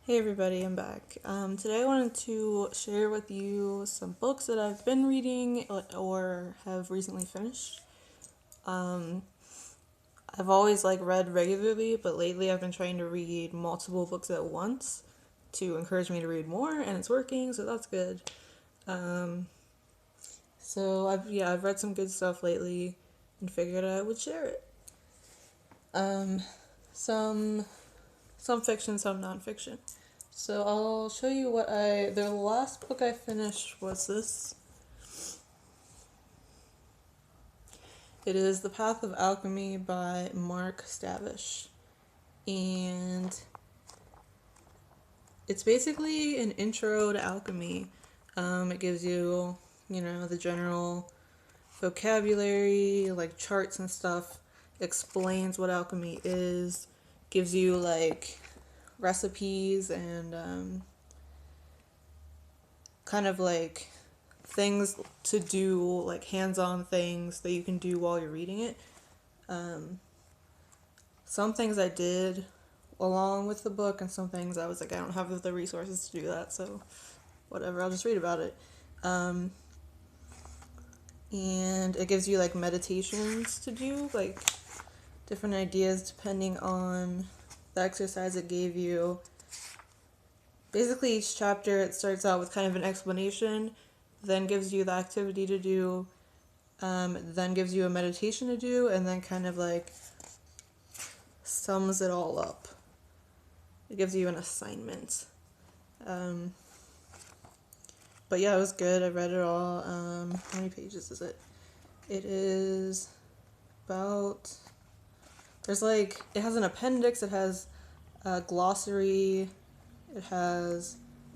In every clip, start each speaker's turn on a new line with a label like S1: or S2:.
S1: Hey everybody, I'm back. Today I wanted to share with you some books that I've been reading or have recently finished. Um, I've always read regularly, but lately I've been trying to read multiple books at once to encourage me to read more, and it's working, so that's good. Um, I've read some good stuff lately and figured I would share it. Um, some some fiction, some nonfiction. So I'll show you the last book I finished was this. It is The Path of Alchemy by Mark Stavish. And it's basically an intro to alchemy. It gives you, the general vocabulary, like charts and stuff, explains what alchemy is, gives you recipes and kind of things to do, like hands-on things that you can do while you're reading it. Some things I did along with the book, and some things I was like, I don't have the resources to do that, so whatever, I'll just read about it. And it gives you meditations to do, like different ideas depending on the exercise it gave you. Basically, each chapter it starts out with kind of an explanation, then gives you the activity to do, then gives you a meditation to do, and then kind of sums it all up. It gives you an assignment. But yeah, it was good. I read it all. How many pages is it? It is about... it has an appendix, it has a glossary, it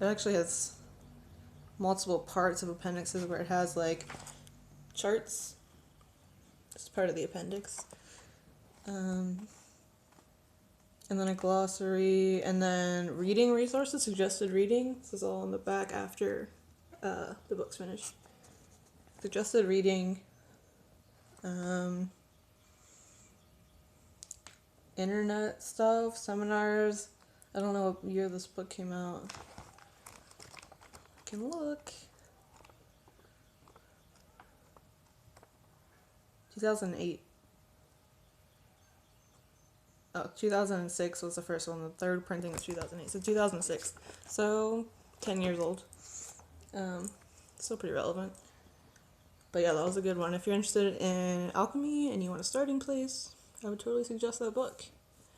S1: actually has multiple parts of appendixes where it has charts. It's part of the appendix. And then a glossary, and then reading resources, suggested reading. This is all in the back after the book's finished. Suggested reading, internet stuff, seminars. I don't know what year this book came out. I can look. 2008. Oh, 2006 was the first one. The third printing was 2008. So 2006. So 10 years old. Still pretty relevant. But yeah, that was a good one. If you're interested in alchemy and you want a starting place, I would totally suggest that book.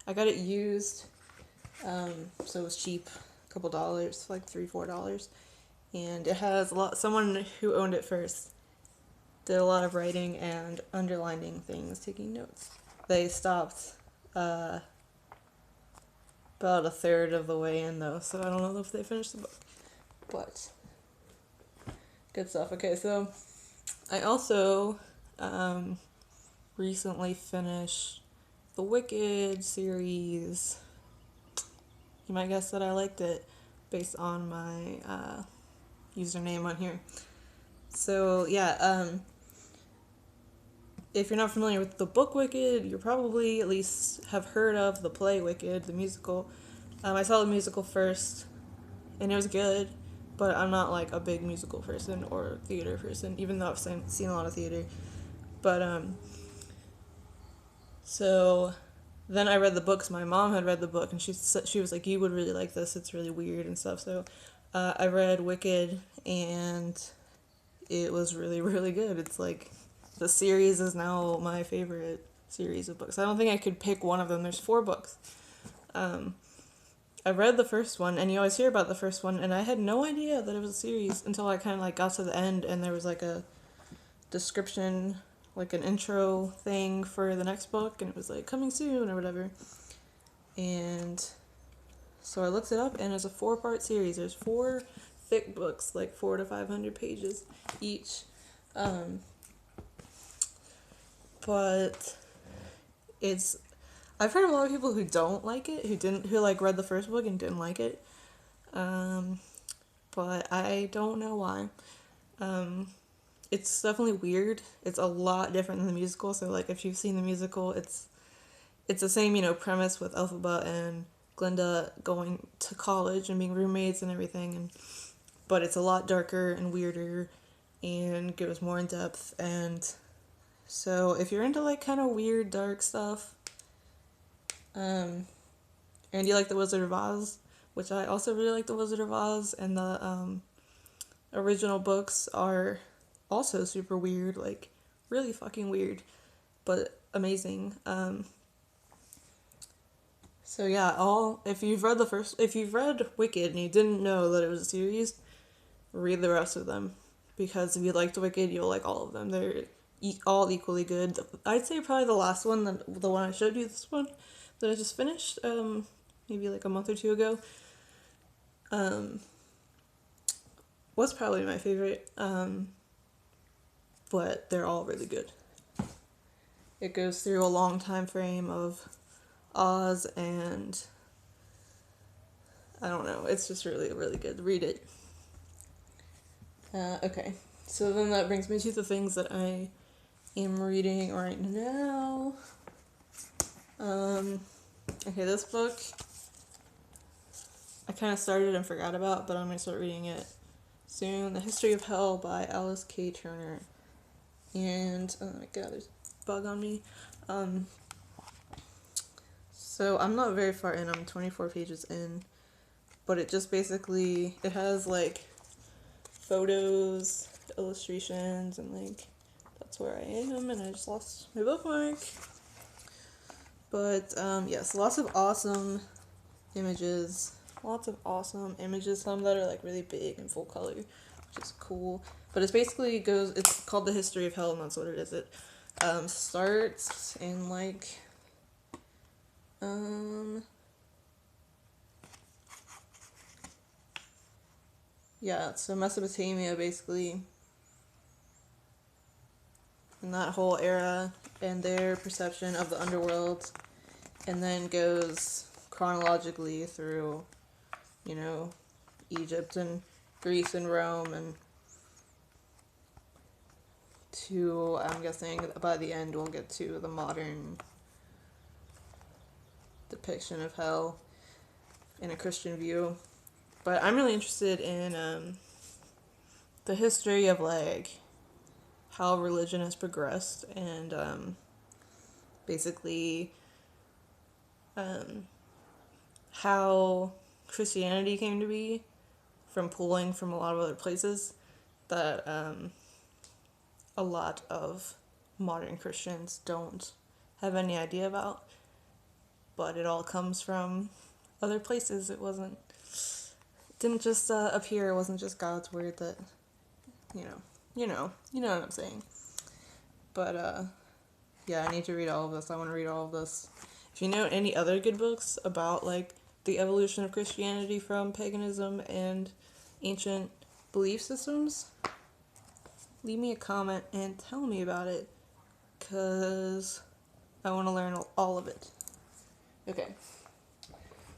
S1: I got it used, so it was cheap, a couple dollars, like $3-4. And it has someone who owned it first did a lot of writing and underlining things, taking notes. They stopped about a third of the way in though, so I don't know if they finished the book. But good stuff. Okay, so I also recently finished the Wicked series. You might guess that I liked it based on my username on here. So yeah, if you're not familiar with the book Wicked, you probably at least have heard of the play Wicked, the musical. I saw the musical first, and it was good, but I'm not a big musical person or theater person, even though I've seen a lot of theater. But so then I read the books. My mom had read the book, and she was like, "You would really like this. It's really weird and stuff." So I read Wicked, and it was really, really good. It's the series is now my favorite series of books. I don't think I could pick one of them. There's 4 books. I read the first one, and you always hear about the first one, and I had no idea that it was a series until I kind of got to the end, and there was a description, an intro thing for the next book, and it was coming soon or whatever. And so I looked it up, and it's a 4-part series. There's 4 thick books, 400 to 500 pages each. But I've heard a lot of people who don't like it, who read the first book and didn't like it. But I don't know why. It's definitely weird. It's a lot different than the musical. So if you've seen the musical, it's the same, premise with Elphaba and Glinda going to college and being roommates and everything, but it's a lot darker and weirder and goes more in depth. And so if you're into like kind of weird dark stuff, and you like The Wizard of Oz, which I also really like The Wizard of Oz, and the original books are also super weird, like really fucking weird, but amazing. So yeah, if you've read Wicked and you didn't know that it was a series, read the rest of them, because if you liked Wicked, you'll like all of them. They're all equally good. I'd say probably the last one, the one I showed you, this one that I just finished, maybe like a month or two ago, was probably my favorite, but they're all really good. It goes through a long time frame of Oz, and I don't know, it's just really, really good. Read it. Okay, so then that brings me to the things that I am reading right now. Okay, this book I kind of started and forgot about, but I'm going to start reading it soon. The History of Hell by Alice K. Turner. And, oh my god, there's a bug on me. So I'm not very far in, I'm 24 pages in, but it just basically, it has like photos, illustrations, and like, that's where I am, and I just lost my bookmark. But, yes, lots of awesome images, some that are like really big and full color, which is cool. But it's called The History of Hell, and that's what it is. It starts in like, yeah, so Mesopotamia basically, in that whole era, and their perception of the underworld, and then goes chronologically through, Egypt and Greece and Rome, and I'm guessing by the end we'll get to the modern depiction of hell in a Christian view. But I'm really interested in the history of like how religion has progressed, and basically how Christianity came to be from pulling from a lot of other places that a lot of modern Christians don't have any idea about. But it all comes from other places. It didn't just appear. It wasn't just God's word that, you know what I'm saying. But yeah, I need to read all of this. I want to read all of this. If you know any other good books about like the evolution of Christianity from paganism and ancient belief systems, leave me a comment and tell me about it, because I want to learn all of it. Okay.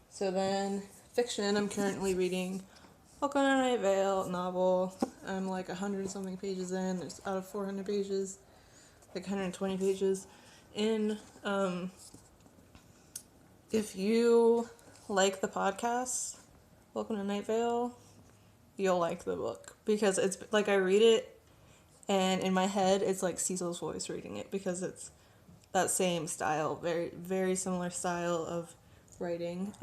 S1: So then, fiction, I'm currently reading Welcome to Night Vale novel. I'm like 100-something pages in. It's out of 400 pages, like 120 pages in. If you like the podcast, Welcome to Night Vale, you'll like the book, because it's like I read it, and in my head it's like Cecil's voice reading it, because it's that same style, very, very similar style of writing.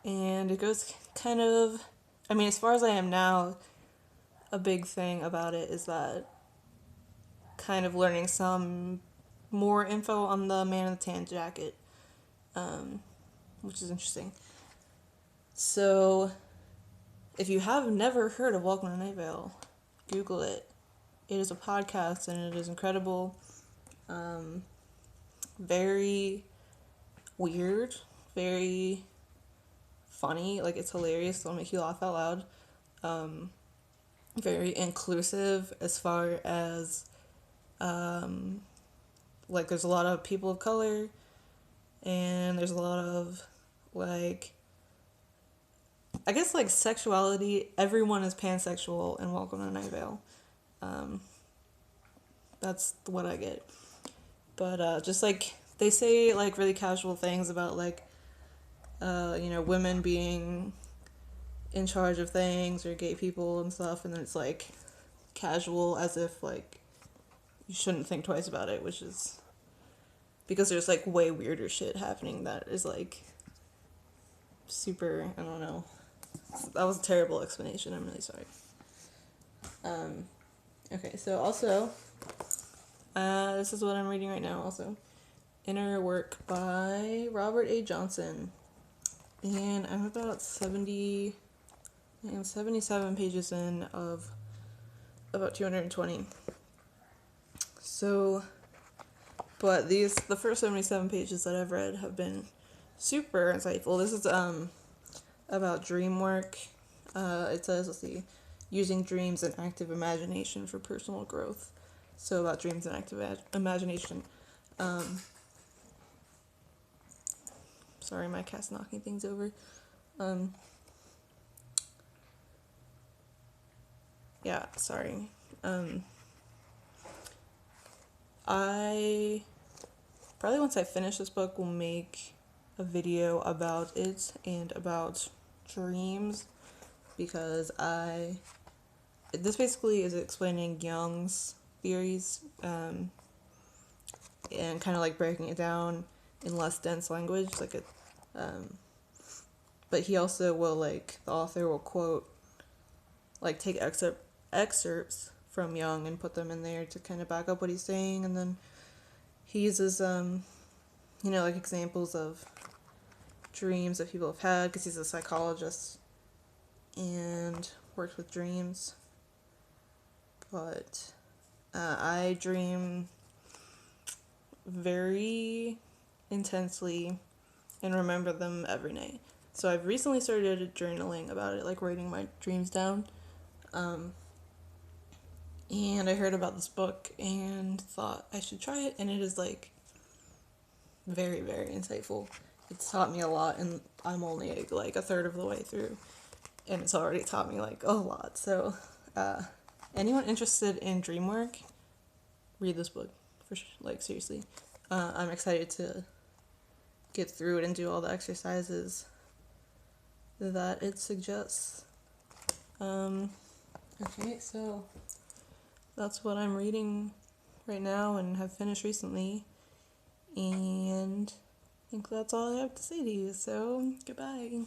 S1: And it goes kind of, as far as I am now, a big thing about it is that kind of learning some more info on the man in the tan jacket, which is interesting. So, if you have never heard of Welcome to Night Vale, Google it. It is a podcast, and it is incredible. Very weird, very funny, like it's hilarious, it'll make you laugh out loud. Very inclusive as far as like there's a lot of people of color, and there's a lot of like, I guess like sexuality. Everyone is pansexual in Welcome to Night Vale. That's what I get. But just like they say like really casual things about like women being in charge of things or gay people and stuff, and then it's like casual as if like you shouldn't think twice about it, which is because there's like way weirder shit happening that is like super, I don't know. That was a terrible explanation. I'm really sorry. Okay, so also, this is what I'm reading right now. Also, Inner Work by Robert A. Johnson, and I'm about 77 pages in of about 220. So, but the first 77 pages that I've read have been super insightful. This is about dream work. It says, let's see, using dreams and active imagination for personal growth. So about dreams and active imagination. Sorry, my cat's knocking things over. Yeah, sorry. I probably once I finish this book will make a video about it and about dreams, because this basically is explaining Jung's theories, and kind of like breaking it down in less dense language, like it, but he also will, like, the author will quote, like, take excerpts from Jung and put them in there to kind of back up what he's saying, and then he uses like examples of dreams that people have had, because he's a psychologist and works with dreams. But I dream very intensely and remember them every night. So I've recently started journaling about it, like writing my dreams down. And I heard about this book and thought I should try it, and it is like very, very insightful. It's taught me a lot, and I'm only like a third of the way through, and it's already taught me like a lot. So anyone interested in dream work, read this book for sure. Like, seriously. I'm excited to get through it and do all the exercises that it suggests. Okay, so that's what I'm reading right now and have finished recently, and I think that's all I have to say to you, so goodbye.